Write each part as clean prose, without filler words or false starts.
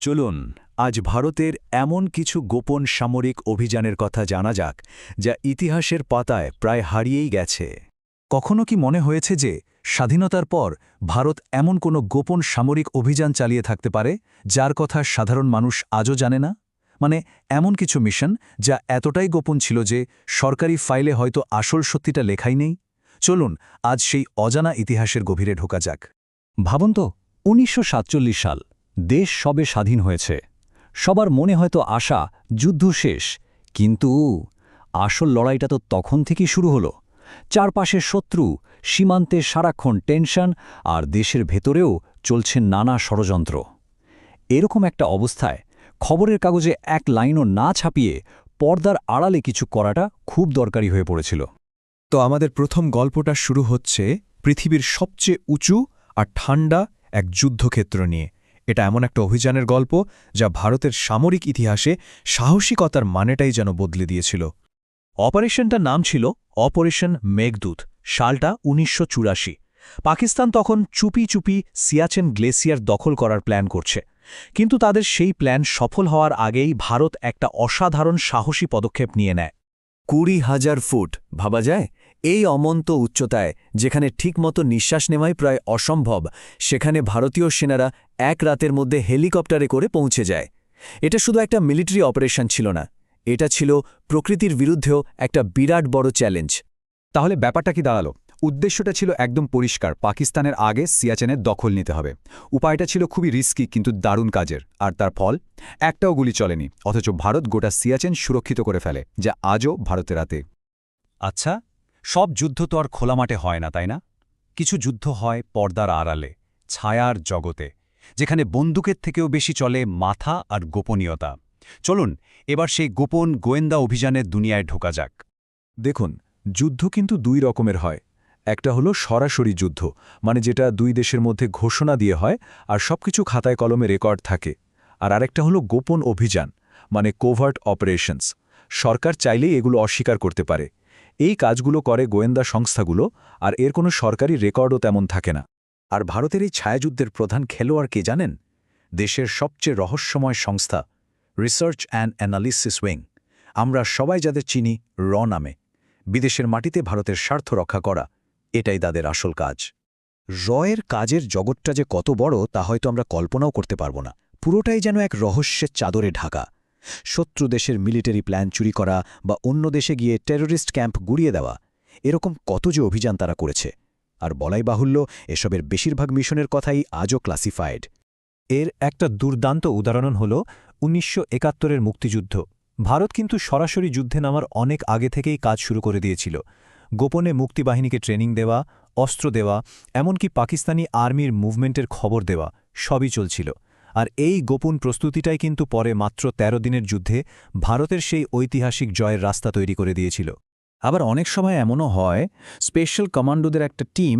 চলুন আজ ভারতের এমন কিছু গোপন সামরিক অভিযানের কথা জানা যাক যা ইতিহাসের পাতায় প্রায় হারিয়েই গেছে। কখনো কি মনে হয়েছে যে স্বাধীনতার পর ভারত এমন কোনো গোপন সামরিক অভিযান চালিয়ে থাকতে পারে যার কথা সাধারণ মানুষ আজও জানে না? মানে এমন কিছু মিশন যা এতটাই গোপন ছিল যে সরকারি ফাইলে হয়তো আসল সত্যিটা লেখাই নেই। চলুন আজ সেই অজানা ইতিহাসের গভীরে ঢোকা যাক। ভাবুন তো ১৯৪৭ সাল, দেশ সবে স্বাধীন হয়েছে। সবার মনে হয়তো আশা যুদ্ধ শেষ, কিন্তু আসল লড়াইটা তো তখন থেকেই শুরু হলো। চারপাশের শত্রু, সীমান্তে সারাক্ষণ টেনশন, আর দেশের ভেতরেও চলছে নানা ষড়যন্ত্র। এরকম একটা অবস্থায় খবরের কাগজে এক লাইনও না ছাপিয়ে পর্দার আড়ালে কিছু করাটা খুব দরকারি হয়ে পড়েছিল। তো আমাদের প্রথম গল্পটা শুরু হচ্ছে পৃথিবীর সবচেয়ে উঁচু আর ঠান্ডা এক যুদ্ধক্ষেত্র নিয়ে। এটা এমন একটা অভিযানের গল্প যা ভারতের সামরিক ইতিহাসে সাহসিকতার মানেটাই যেন বদলে দিয়েছিল। অপারেশনটার নাম ছিল অপারেশন মেঘদূত। সালটা ১৯৮৪। পাকিস্তান তখন চুপি চুপি সিয়াচেন গ্লেসিয়ার দখল করার প্ল্যান করছে। কিন্তু তাদের সেই প্ল্যান সফল হওয়ার আগেই ভারত একটা অসাধারণ সাহসী পদক্ষেপ নিয়ে নেয়। ২০,০০০ ফুট ভাবা যায়? এই অমন্ত উচ্চতায়, যেখানে ঠিকমতো নিঃশ্বাস নেওয়াই প্রায় অসম্ভব, সেখানে ভারতীয় সেনারা এক রাতের মধ্যে হেলিকপ্টারে করে পৌঁছে যায়। এটা শুধু একটা মিলিটারি অপারেশন ছিল না, এটা ছিল প্রকৃতির বিরুদ্ধেও একটা বিরাট বড় চ্যালেঞ্জ। তাহলে ব্যাপারটা কি দাঁড়ালো? উদ্দেশ্যটা ছিল একদম পরিষ্কার, পাকিস্তানের আগে সিয়াচেনের দখল নিতে হবে। উপায়টা ছিল খুবই রিস্কি কিন্তু দারুণ কাজের, আর তার ফল একটাও গুলি চলেনি, অথচ ভারত গোটা সিয়াচেন সুরক্ষিত করে ফেলে, যা আজও ভারতের হাতে। আচ্ছা, সব যুদ্ধ তো আর খোলা মাঠে হয় না, তাই না? কিছু যুদ্ধ হয় পর্দার আড়ালে, ছায়ার জগতে, যেখানে বন্দুকের থেকেও বেশি চলে মাথা আর গোপনীয়তা। চলুন এবার সেই গোপন গোয়েন্দা অভিযানের দুনিয়ায় ঢোকা যাক। দেখুন, যুদ্ধ কিন্তু দুই রকমের হয়। একটা হলো সরাসরি যুদ্ধ, মানে যেটা দুই দেশের মধ্যে ঘোষণা দিয়ে হয় আর সবকিছু খাতায় কলমে রেকর্ড থাকে। আর আরেকটা হলো গোপন অভিযান, মানে কোভার্ট অপারেশনস। সরকার চাইলেই এগুলো অস্বীকার করতে পারে। এই কাজগুলো করে গোয়েন্দা সংস্থাগুলো, আর এর কোনো সরকারি রেকর্ডও তেমন থাকে না। আর ভারতের এই ছায়াযুদ্ধের প্রধান খেলোয়াড় কে জানেন? দেশের সবচেয়ে রহস্যময় সংস্থা, রিসার্চ অ্যান্ড অ্যানালিসিস উইং। আমরা সবাই যাদের চিনি নামে। বিদেশের মাটিতে ভারতের স্বার্থ রক্ষা করা, এটাই তাদের আসল কাজ। এর কাজের জগৎটা যে কত বড় তা হয়তো আমরা কল্পনাও করতে পারব না। পুরোটাই যেন এক রহস্যের চাদরে ঢাকা। শত্রু দেশের মিলিটারি প্ল্যান চুরি করা বা অন্য দেশে গিয়ে টেররিস্ট ক্যাম্প গুড়িয়ে দেওয়া, এরকম কত যে অভিযান তারা করেছে। আর বলাই বাহুল্য, এসবের বেশিরভাগ মিশনের কথাই আজও ক্লাসিফাইড। এর একটা দুর্দান্ত উদাহরণ হল ১৯৭১-এর মুক্তিযুদ্ধ। ভারত কিন্তু সরাসরি যুদ্ধে নামার অনেক আগে থেকেই কাজ শুরু করে দিয়েছিল। গোপনে মুক্তিবাহিনীকে ট্রেনিং দেওয়া, অস্ত্র দেওয়া, এমনকি পাকিস্তানি আর্মির মুভমেন্টের খবর দেওয়া, সবই চলছিল। আর এই গোপন প্রস্তুতিটাই কিন্তু পরে মাত্র ১৩ দিনের যুদ্ধে ভারতের সেই ঐতিহাসিক জয়ের রাস্তা তৈরি করে দিয়েছিল। আবার অনেক সময় এমনও হয়, স্পেশাল কমান্ডোদের একটা টিম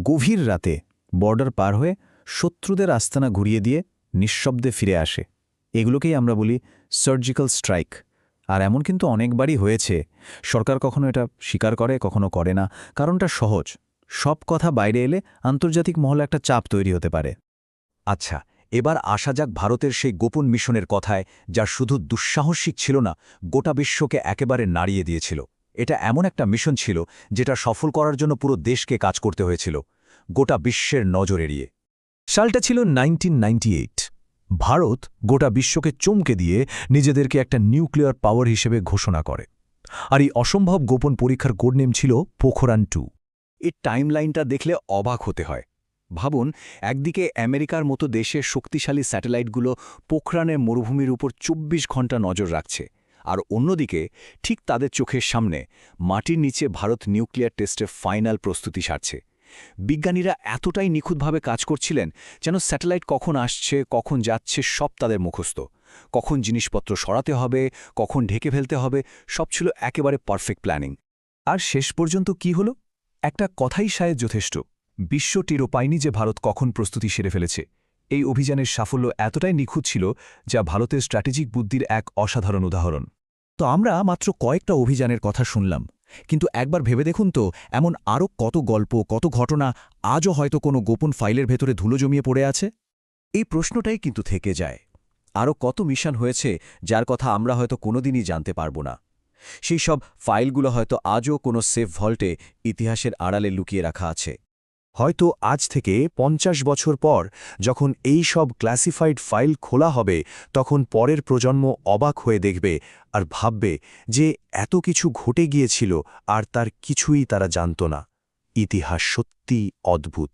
গভীর রাতে বর্ডার পার হয়ে শত্রুদের আস্তানা ঘুরিয়ে দিয়ে নিঃশব্দে ফিরে আসে। এগুলোকেই আমরা বলি সার্জিক্যাল স্ট্রাইক। আর এমন কিন্তু অনেকবারই হয়েছে। সরকার কখনো এটা স্বীকার করে, কখনো করে না। কারণটা সহজ, সব কথা বাইরে এলে আন্তর্জাতিক মহলে একটা চাপ তৈরি হতে পারে। আচ্ছা, এবার আসা যাক ভারতের সেই গোপন মিশনের কথায়, যা শুধু দুঃসাহসিক ছিল না, গোটা বিশ্বকে একেবারে নাড়িয়ে দিয়েছিল। এটা এমন একটা মিশন ছিল যেটা সফল করার জন্য পুরো দেশকে কাজ করতে হয়েছিল, গোটা বিশ্বের নজর এড়িয়ে। সালটা ছিল 1998। ভারত গোটা বিশ্বকে চমকে দিয়ে নিজেদেরকে একটা নিউক্লিয়ার পাওয়ার হিসেবে ঘোষণা করে। আর এই অসম্ভব গোপন পরীক্ষার কোডনেম ছিল পোখরান-2। এই টাইমলাইনটা দেখলে অবাক হতে হয়। ভাবুন, একদিকে আমেরিকার মতো দেশের শক্তিশালী স্যাটেলাইটগুলো পোখরানের মরুভূমির উপর ২৪ ঘন্টা নজর রাখছে, আর অন্যদিকে ঠিক তাদের চোখের সামনে মাটির নিচে ভারত নিউক্লিয়ার টেস্টের ফাইনাল প্রস্তুতি সারছে। বিজ্ঞানীরা এতটাই নিখুঁতভাবে কাজ করছিলেন যেন স্যাটেলাইট কখন আসছে, কখন যাচ্ছে সব তাদের মুখস্থ। কখন জিনিসপত্র সরাতে হবে, কখন ঢেকে ফেলতে হবে, সব ছিল একেবারে পারফেক্ট প্ল্যানিং। আর শেষ পর্যন্ত কি হলো? একটা কথাই শায়দ যথেষ্ট। বিশ্ব টেরও পায়নি যে ভারত কখন প্রস্তুতি সেরে ফেলেছে। এই অভিযানের সাফল্য এতটাই নিখুঁত ছিল, যা ভারতের স্ট্র্যাটেজিক বুদ্ধির এক অসাধারণ উদাহরণ। তো আমরা মাত্র কয়েকটা অভিযানের কথা শুনলাম, কিন্তু একবার ভেবে দেখুন তো, এমন আরও কত গল্প, কত ঘটনা আজও হয়তো কোনো গোপন ফাইলের ভেতরে ধুলো জমিয়ে পড়ে আছে। এই প্রশ্নটাই কিন্তু থেকে যায়। আরও কত মিশন হয়েছে যার কথা আমরা হয়তো কোনোদিনই জানতে পারব না। সেই সব ফাইলগুলো হয়তো আজও কোনো সেফ ভল্টে ইতিহাসের আড়ালে লুকিয়ে রাখা আছে। হয়তো আজ থেকে ৫০ বছর পর যখন এই সব ক্লাসিফাইড ফাইল খোলা হবে, তখন পরের প্রজন্ম অবাক হয়ে দেখবে আর ভাববে যে এত কিছু ঘটে গিয়েছিল আর তার কিছুই তারা জানত না। ইতিহাস সত্যিই অদ্ভুত।